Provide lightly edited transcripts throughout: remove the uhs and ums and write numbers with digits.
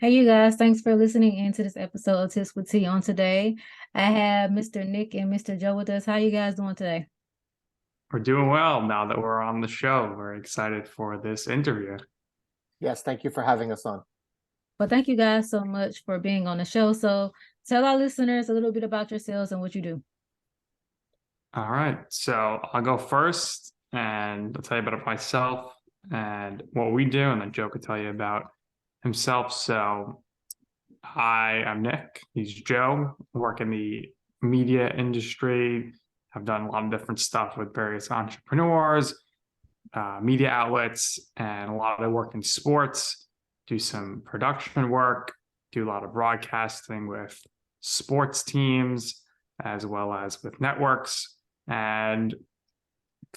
Hey, you guys, thanks for listening in to this episode of Tips with T. On today, I have Mr. Nick and Mr. Joe with us. How you guys doing today? We're doing well now that we're on the show. We're excited for this interview. Yes, thank you for having us on. Well, thank you guys so much for being on the show. So tell our listeners a little bit about yourselves and what you do. All right. So I'll go first and I'll tell you about myself and what we do, and then Joe could tell you about himself. So I am Nick. He's Joe. I work in the media industry. I've done a lot of different stuff with various entrepreneurs, media outlets, and a lot of work in sports. Do some production work, do a lot of broadcasting with sports teams, as well as with networks, and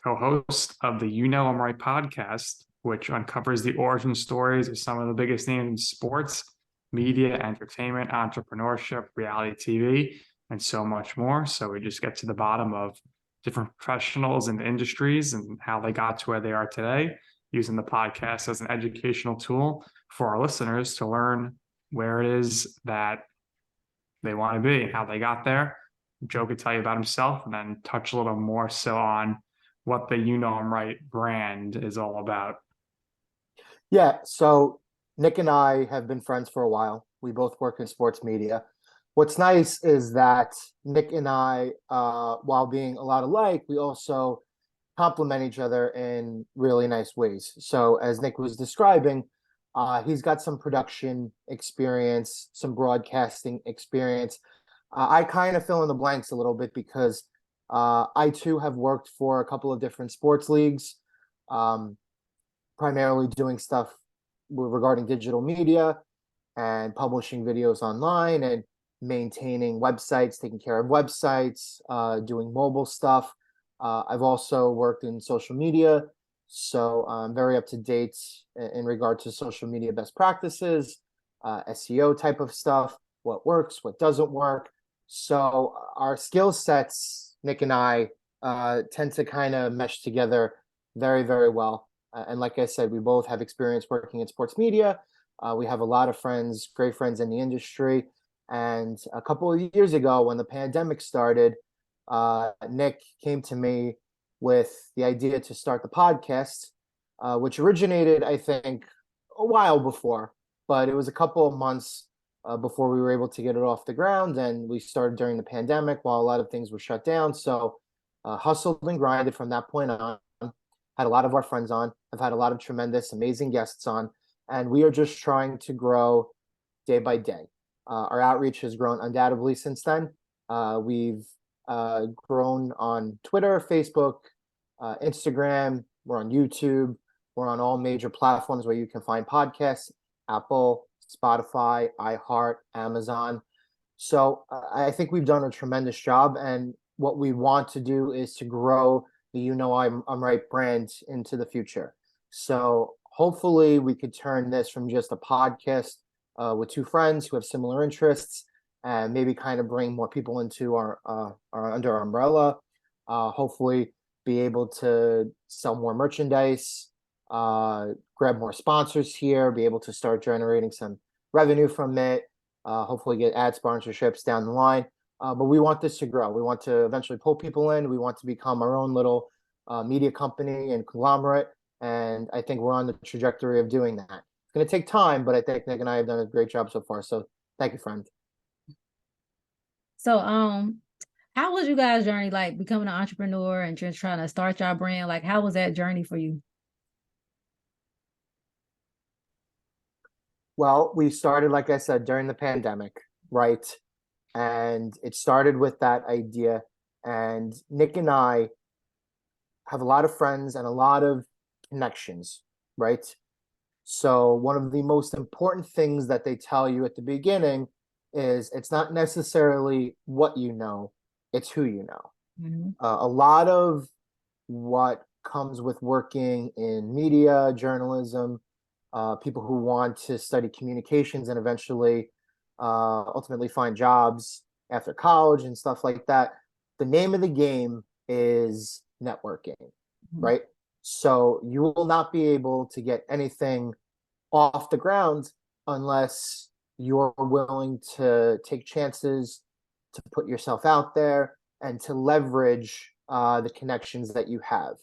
co-host of the You Know I'm Right podcast, which uncovers the origin stories of some of the biggest names in sports, media, entertainment, entrepreneurship, reality TV, and so much more. So we just get to the bottom of different professionals and industries and how they got to where they are today, using the podcast as an educational tool for our listeners to learn where it is that they want to be, how they got there. Joe could tell you about himself and then touch a little more so on what the You Know I'm Right brand is all about. Yeah, so Nick and I have been friends for a while. We both work in sports media. What's nice is that Nick and I, while being a lot alike, we also complement each other in really nice ways. So, as Nick was describing, he's got some production experience, some broadcasting experience. I kind of fill in the blanks a little bit because I too have worked for a couple of different sports leagues. Um, Primarily doing stuff regarding digital media and publishing videos online and maintaining websites, taking care of websites, doing mobile stuff. I've also worked in social media, so I'm very up to date in regard to social media best practices, SEO type of stuff, what works, what doesn't work. So our skill sets, Nick and I, tend to kind of mesh together very, very well. And like I said, we both have experience working in sports media. We have a lot of friends, great friends in the industry. And a couple of years ago, when the pandemic started, Nick came to me with the idea to start the podcast, which originated, I think, a while before, but it was a couple of months before we were able to get it off the ground. And we started during the pandemic while a lot of things were shut down. So hustled and grinded from that point on. Had a lot of our friends on. I've had a lot of tremendous, amazing guests on, and we are just trying to grow day by day. Our outreach has grown undoubtedly since then. We've grown on Twitter, Facebook, Instagram. We're on YouTube. We're on all major platforms where you can find podcasts: Apple, Spotify, iHeart, Amazon. So I think we've done a tremendous job, and what we want to do is to grow the I'm Right brand into the future. So hopefully we could turn this from just a podcast with two friends who have similar interests and maybe kind of bring more people into our under our umbrella. Hopefully be able to sell more merchandise, grab more sponsors here, be able to start generating some revenue from it, hopefully get ad sponsorships down the line. But we want this to grow. We want to eventually pull people in. We want to become our own little media company and conglomerate. And I think we're on the trajectory of doing that. It's going to take time, but I think Nick and I have done a great job so far. So thank you, friend. So, how was you guys' journey like becoming an entrepreneur and just trying to start your brand? Like, how was that journey for you? Well, we started, like I said, during the pandemic, right? And it started with that idea. And Nick and I have a lot of friends and a lot of connections, right? So, one of the most important things that they tell you at the beginning is it's not necessarily what you know, it's who you know. Mhm. A lot of what comes with working in media, journalism, people who want to study communications and eventually ultimately find jobs after college and stuff like that. The name of the game is networking, Mhm. right? So you will not be able to get anything off the ground unless you're willing to take chances, to put yourself out there, and to leverage the connections that you have.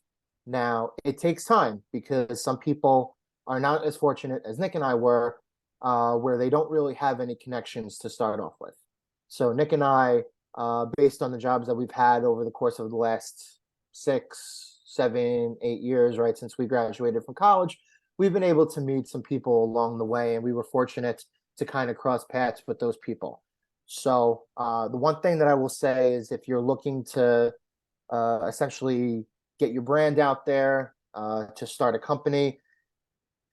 Now, it takes time because some people are not as fortunate as Nick and I were, where they don't really have any connections to start off with. So Nick and I, based on the jobs that we've had over the course of the last 6, 7, 8 years, right, since we graduated from college, we've been able to meet some people along the way, and we were fortunate to kind of cross paths with those people. So the one thing that I will say is if you're looking to essentially get your brand out there, to start a company,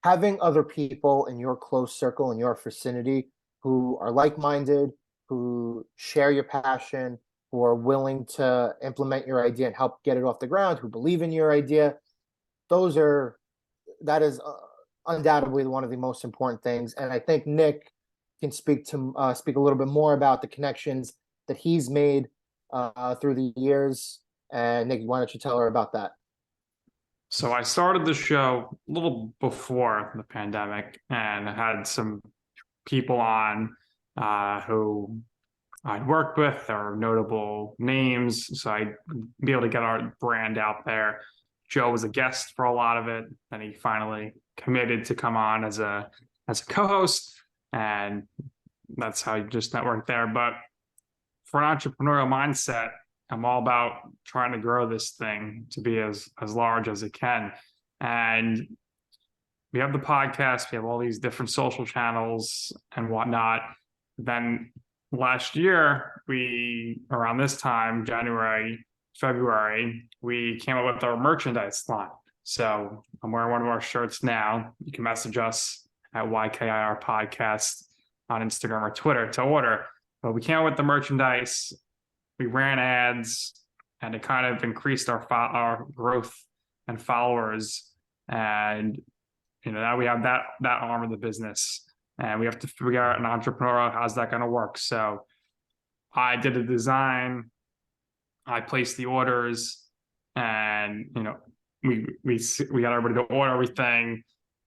having other people in your close circle, in your vicinity, who are like-minded, who share your passion, who are willing to implement your idea and help get it off the ground, who believe in your idea, that is undoubtedly one of the most important things. And I think Nick can speak a little bit more about the connections that he's made through the years. And Nick, why don't you tell her about that? So I started the show a little before the pandemic, and I had some people on who I'd worked with or notable names, so I'd be able to get our brand out there. Joe was a guest for a lot of it, and he finally committed to come on as a co-host, and that's how you just network there. But for an entrepreneurial mindset, I'm all about trying to grow this thing to be as large as it can. And we have the podcast, we have all these different social channels and whatnot. Then last year, around this time, January, February, we came up with our merchandise line. So I'm wearing one of our shirts now. You can message us at YKIR Podcast on Instagram or Twitter to order. But we came up with the merchandise. We ran ads, and it kind of increased our growth and followers. And now we have that arm of the business, and we have to figure out an entrepreneur, how's that going to work. So I did a design, I placed the orders, and we got everybody to order everything.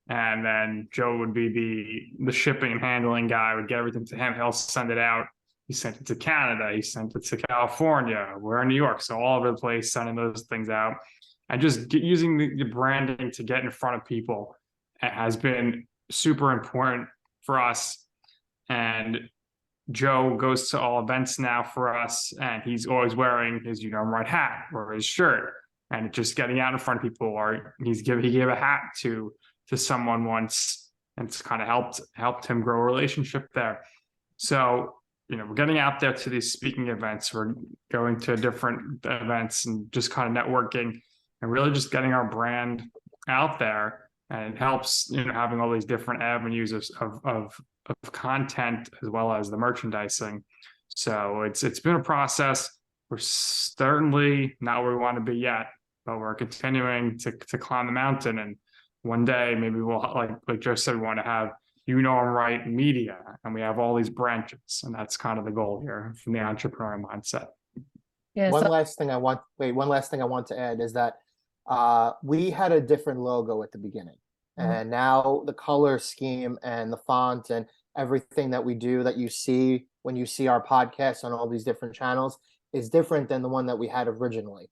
And then Joe would be the shipping and handling guy. Would get everything to him. He'll send it out. He sent it to Canada. He sent it to California. We're in New York, so all over the place, sending those things out. And just using the branding to get in front of people has been super important for us. And Joe goes to all events now for us, and he's always wearing his red hat or his shirt, and just getting out in front of people. Or he gave a hat to someone once, and it's kind of helped him grow a relationship there. So we're getting out there to these speaking events. We're going to different events and just kind of networking and really just getting our brand out there. And it helps, having all these different avenues of content as well as the merchandising. So it's been a process. We're certainly not where we want to be yet, but we're continuing to climb the mountain. And one day maybe we'll, like Joe said, we want to have I'm right media, and we have all these branches, and that's kind of the goal here from the entrepreneurial mindset. Yeah. One last thing I want to add is that we had a different logo at the beginning, and now the color scheme and the font and everything that we do that you see when you see our podcast on all these different channels is different than the one that we had originally.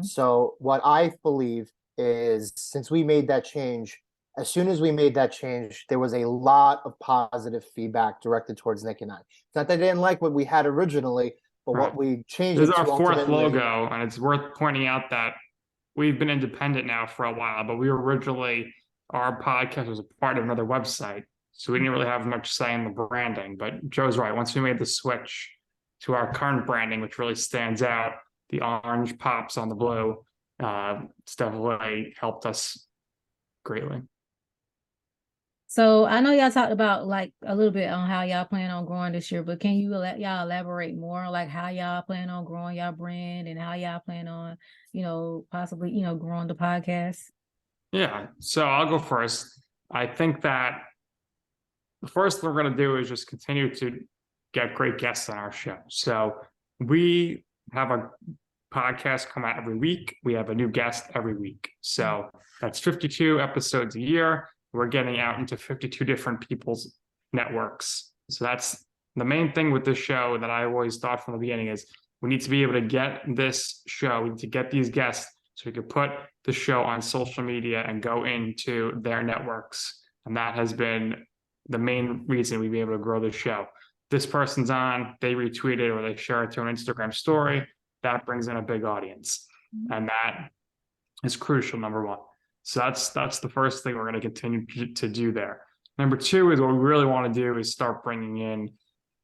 So what I believe is, since we made that change, as soon as we made that change, there was a lot of positive feedback directed towards Nick and I. It's not that they didn't like what we had originally, but what we changed. This is our fourth logo, and it's worth pointing out that we've been independent now for a while, but our podcast was a part of another website, so we didn't really have much say in the branding. But Joe's right. Once we made the switch to our current branding, which really stands out, the orange pops on the blue, it's definitely helped us greatly. So I know y'all talked about a little bit on how y'all plan on growing this year, but can you y'all elaborate more, how y'all plan on growing y'all brand and how y'all plan on, possibly, growing the podcast? Yeah. So I'll go first. I think that the first thing we're going to do is just continue to get great guests on our show. So we have a podcast come out every week. We have a new guest every week. So that's 52 episodes a year. We're getting out into 52 different people's networks So that's the main thing with this show that I always thought from the beginning is we need to be able to get this show, we need to get these guests so we could put the show on social media and go into their networks. And that has been the main reason we've been able to grow the show. This person's on, they retweet it or they share it to an Instagram story. That brings in a big audience. And that is crucial, number one. So that's the first thing we're going to continue to do there. Number two is what we really want to do is start bringing in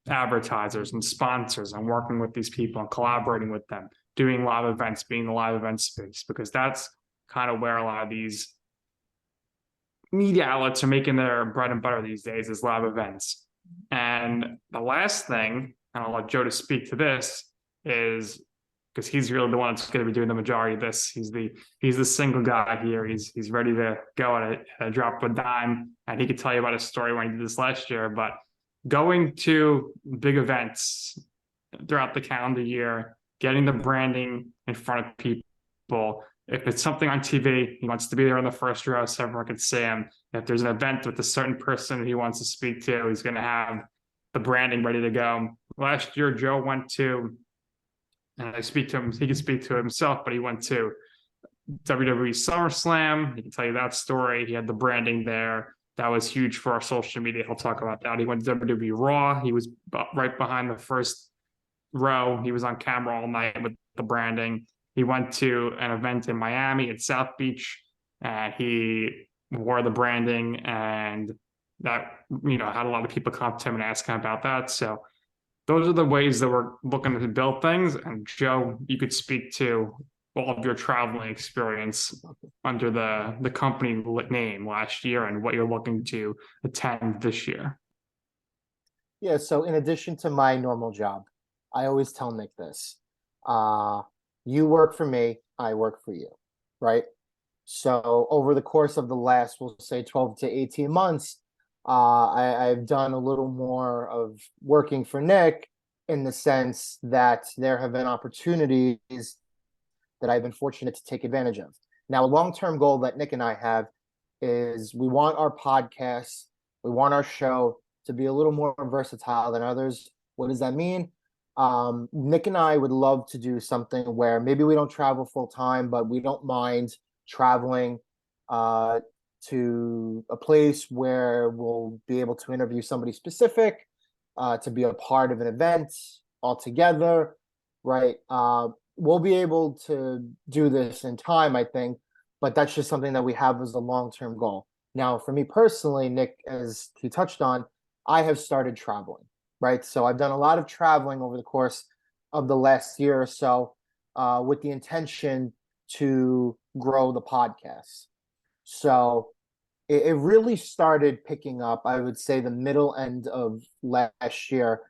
advertisers and sponsors and working with these people and collaborating with them, doing live events, being the live event space, because that's kind of where a lot of these media outlets are making their bread and butter these days is live events. And the last thing, and I'll let Joe to speak to this, is because he's really the one that's going to be doing the majority of this. He's the single guy here. He's ready to go at a drop of a dime, and he could tell you about his story when he did this last year. But going to big events throughout the calendar year, getting the branding in front of people. If it's something on TV, he wants to be there in the first row so everyone can see him. If there's an event with a certain person he wants to speak to, he's going to have the branding ready to go. Last year, Joe went to, and I speak to him, he can speak to himself, but he went to WWE SummerSlam. He can tell you that story. He had the branding there. That was huge for our social media. He'll talk about that. He went to WWE Raw. He was right behind the first row. He was on camera all night with the branding. He went to an event in Miami at South Beach, and he wore the branding, and that, had a lot of people come to him and ask him about that. So those are the ways that we're looking to build things. And Joe, you could speak to all of your traveling experience under the company name last year and what you're looking to attend this year. Yeah, so in addition to my normal job, I always tell Nick this. You work for me, I work for you, right? So over the course of the last, we'll say 12 to 18 months, I've done a little more of working for Nick in the sense that there have been opportunities that I've been fortunate to take advantage of. Now, a long-term goal that Nick and I have is we want our podcast, we want our show to be a little more versatile than others. What does that mean? Nick and I would love to do something where maybe we don't travel full time, but we don't mind traveling to a place where we'll be able to interview somebody specific, to be a part of an event altogether, right? We'll be able to do this in time, I think, but that's just something that we have as a long-term goal. Now, for me personally, Nick, as he touched on, I have started traveling, right? So I've done a lot of traveling over the course of the last year or so, with the intention to grow the podcast. So it really started picking up, I would say, the middle end of last year,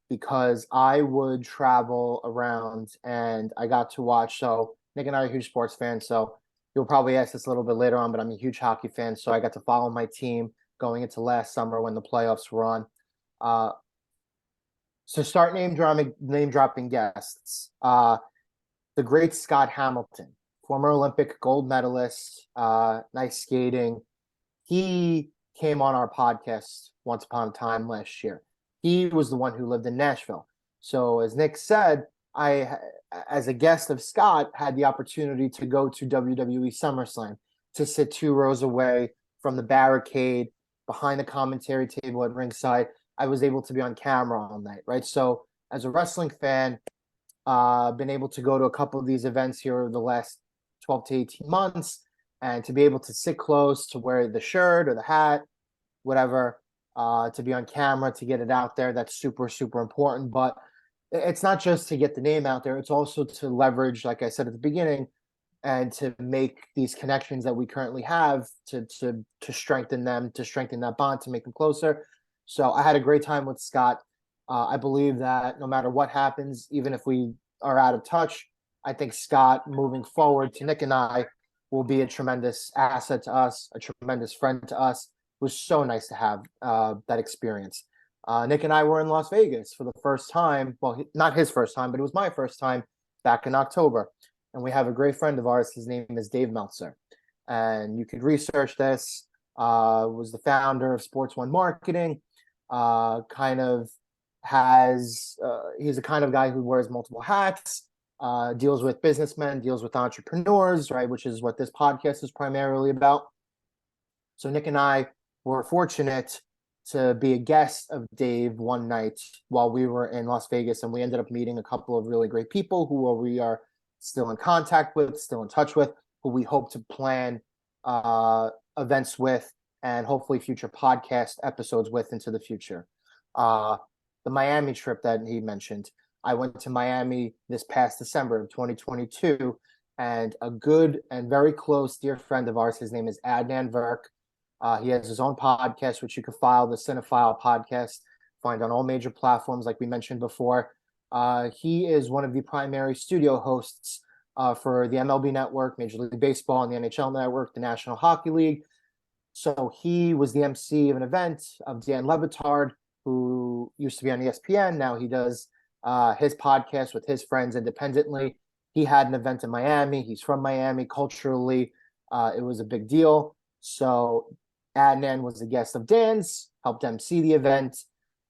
because I would travel around and I got to watch. So Nick and I are huge sports fans, so you'll probably ask this a little bit later on, but I'm a huge hockey fan, so I got to follow my team going into last summer when the playoffs were on. So start name dropping guests. The great Scott Hamilton, former Olympic gold medalist, nice skating. He came on our podcast once upon a time last year. He was the one who lived in Nashville. So as Nick said, I, as a guest of Scott, had the opportunity to go to WWE SummerSlam, to sit 2 rows away from the barricade, behind the commentary table at ringside. I was able to be on camera all night, right? So as a wrestling fan, been able to go to a couple of these events here over the last 12 to 18 months, and to be able to sit close, to wear the shirt or the hat, whatever, to be on camera, to get it out there. That's super, super important. But it's not just to get the name out there. It's also to leverage, like I said at the beginning, and to make these connections that we currently have to strengthen them, to strengthen that bond, to make them closer. So I had a great time with Scott. I believe that no matter what happens, even if we are out of touch, I think Scott, moving forward to Nick and I, will be a tremendous asset to us, a tremendous friend to us. It was so nice to have that experience. Nick and I were in Las Vegas for the first time. Well, not his first time, but it was my first time back in October. And we have a great friend of ours. His name is Dave Meltzer. And you could research this. Was the founder of Sports One Marketing. kind of has he's the kind of guy who wears multiple hats, deals with businessmen, deals with entrepreneurs, right, which is what this podcast is primarily about. So Nick and I were fortunate to be a guest of Dave one night while we were in Las Vegas, and we ended up meeting a couple of really great people who we are still in contact with, still in touch with, who we hope to plan events with and hopefully future podcast episodes with into the future. The Miami trip that he mentioned, I went to Miami this past December of 2022, and a good and very close dear friend of ours, his name is Adnan Verk. He has his own podcast, which you can file, the Cinephile podcast, find on all major platforms, like we mentioned before. He is one of the primary studio hosts for the MLB Network, Major League Baseball, and the NHL Network, the National Hockey League. So he was the MC of an event of Dan Le Batard, who used to be on ESPN. Now he does his podcast with his friends independently. He had an event in Miami. He's from Miami. Culturally, it was a big deal. So Adnan was a guest of Dan's, helped MC the event.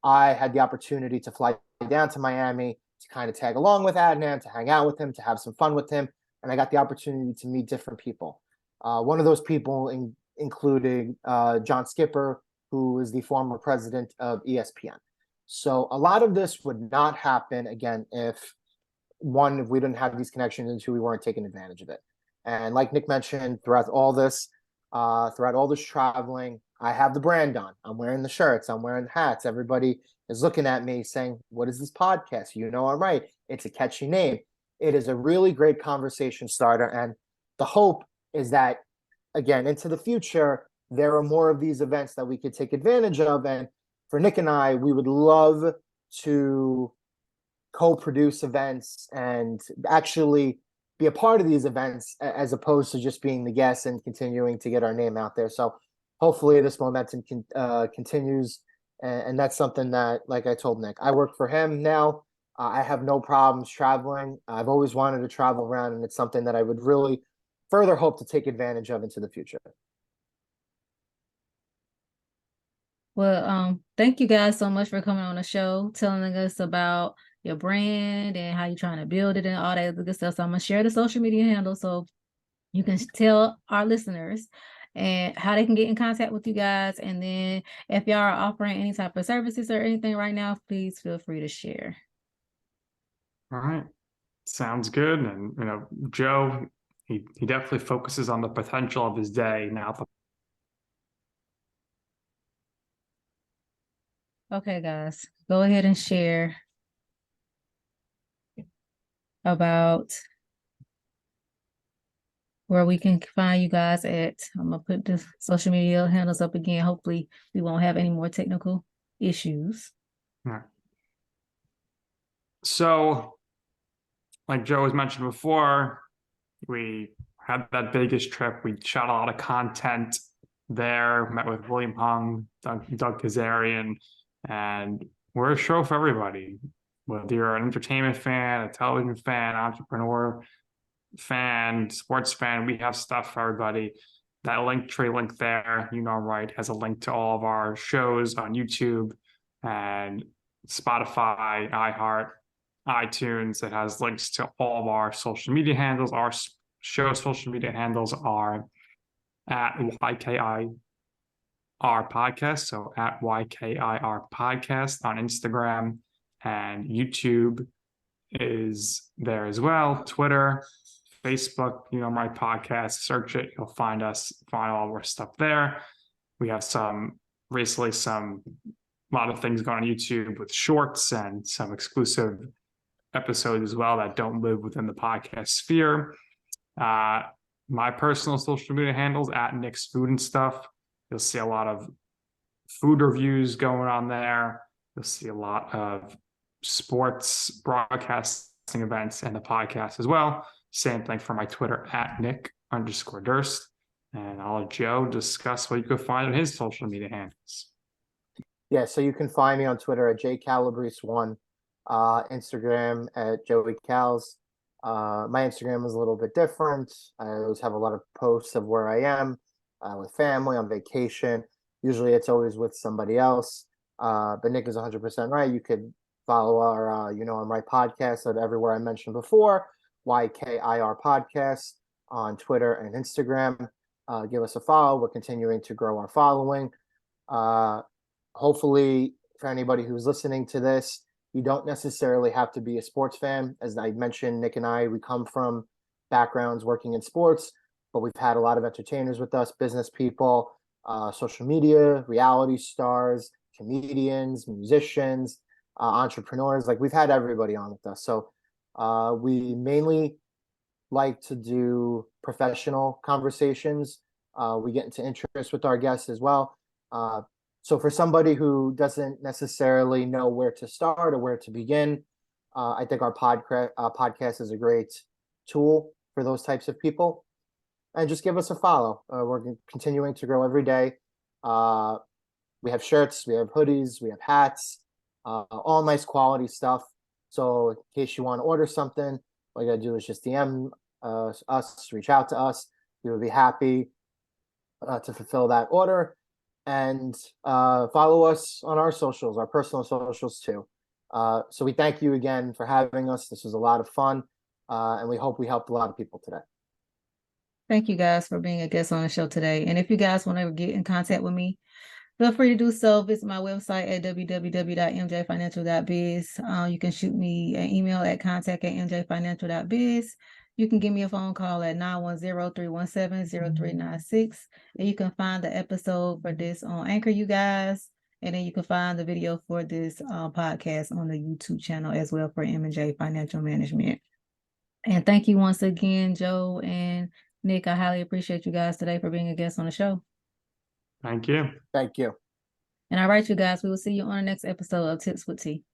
I had the opportunity to fly down to Miami to kind of tag along with Adnan, to hang out with him, to have some fun with him. And I got the opportunity to meet different people. One of those people included John Skipper, who is the former president of ESPN. So a lot of this would not happen, again, if we didn't have these connections, and two, we weren't taking advantage of it. And like Nick mentioned, throughout all this traveling, I have the brand on. I'm wearing the shirts. I'm wearing the hats. Everybody is looking at me saying, what is this podcast? You know I'm right. It's a catchy name. It is a really great conversation starter. And the hope is that, again, into the future, there are more of these events that we could take advantage of. And for Nick and I, we would love to co-produce events and actually be a part of these events, as opposed to just being the guest and continuing to get our name out there. So hopefully this momentum continues. And that's something that, like I told Nick, I work for him now. I have no problems traveling. I've always wanted to travel around, and it's something that I would really further hope to take advantage of into the future. Well, thank you guys so much for coming on the show, telling us about your brand and how you're trying to build it and all that good stuff. So I'm gonna share the social media handle so you can tell our listeners and how they can get in contact with you guys. And then if y'all are offering any type of services or anything right now, please feel free to share. All right. Sounds good. And, Joe, he definitely focuses on the potential of his day, not the. Okay, guys, go ahead and share about where we can find you guys at. I'm gonna put the social media handles up again. Hopefully we won't have any more technical issues. Yeah. So, like Joe was mentioned before, we had that Vegas trip. We shot a lot of content there, met with William Hung, Doug Kazarian, and we're a show for everybody. Whether you're an entertainment fan, a television fan, entrepreneur fan, sports fan, we have stuff for everybody. That Linktree link there, right, has a link to all of our shows on YouTube and Spotify, iHeart, iTunes. It has links to all of our social media handles. Our show social media handles are at YKIR podcast. So at YKIR podcast on Instagram, and YouTube is there as well. Twitter, Facebook, my podcast, search it. You'll find us, find all of our stuff there. We have a lot of things going on YouTube with shorts and some exclusive episodes as well that don't live within the podcast sphere. My personal social media handles at Nick's Food and Stuff. You'll see a lot of food reviews going on there. You'll see a lot of sports broadcasting events and the podcast as well. Same thing for my Twitter at Nick_Durst. And I'll let Joe discuss what you could find on his social media handles. Yeah, so you can find me on Twitter at jcalabrese1, Instagram at Joey Cals. My Instagram is a little bit different. I always have a lot of posts of where I am with family, on vacation. Usually it's always with somebody else. But Nick is 100% right. You could follow our, on my podcast at everywhere I mentioned before, YKIR Podcast on Twitter and Instagram. Give us a follow. We're continuing to grow our following. Hopefully, for anybody who's listening to this, you don't necessarily have to be a sports fan. As I mentioned, Nick and I, we come from backgrounds working in sports, but we've had a lot of entertainers with us, business people, social media, reality stars, comedians, musicians, entrepreneurs. Like we've had everybody on with us. So we mainly like to do professional conversations. We get into interest with our guests as well. So for somebody who doesn't necessarily know where to start or where to begin, I think our podcast is a great tool for those types of people. And just give us a follow. We're continuing to grow every day. We have shirts, we have hoodies, we have hats, all nice quality stuff. So in case you want to order something, all you gotta do is just DM us, reach out to us. We would be happy to fulfill that order. And follow us on our socials, our personal socials too. So we thank you again for having us. This was a lot of fun, and we hope we helped a lot of people today. Thank you guys for being a guest on the show today. And if you guys want to get in contact with me, feel free to do so. Visit my website at www.mjfinancial.biz. You can shoot me an email at contact@mjfinancial.biz. You can give me a phone call at 910-317-0396. And you can find the episode for this on Anchor, you guys. And then you can find the video for this podcast on the YouTube channel as well for M&J Financial Management. And thank you once again, Joe and Nick. I highly appreciate you guys today for being a guest on the show. Thank you. Thank you. And all right, you guys, we will see you on the next episode of Tips with T.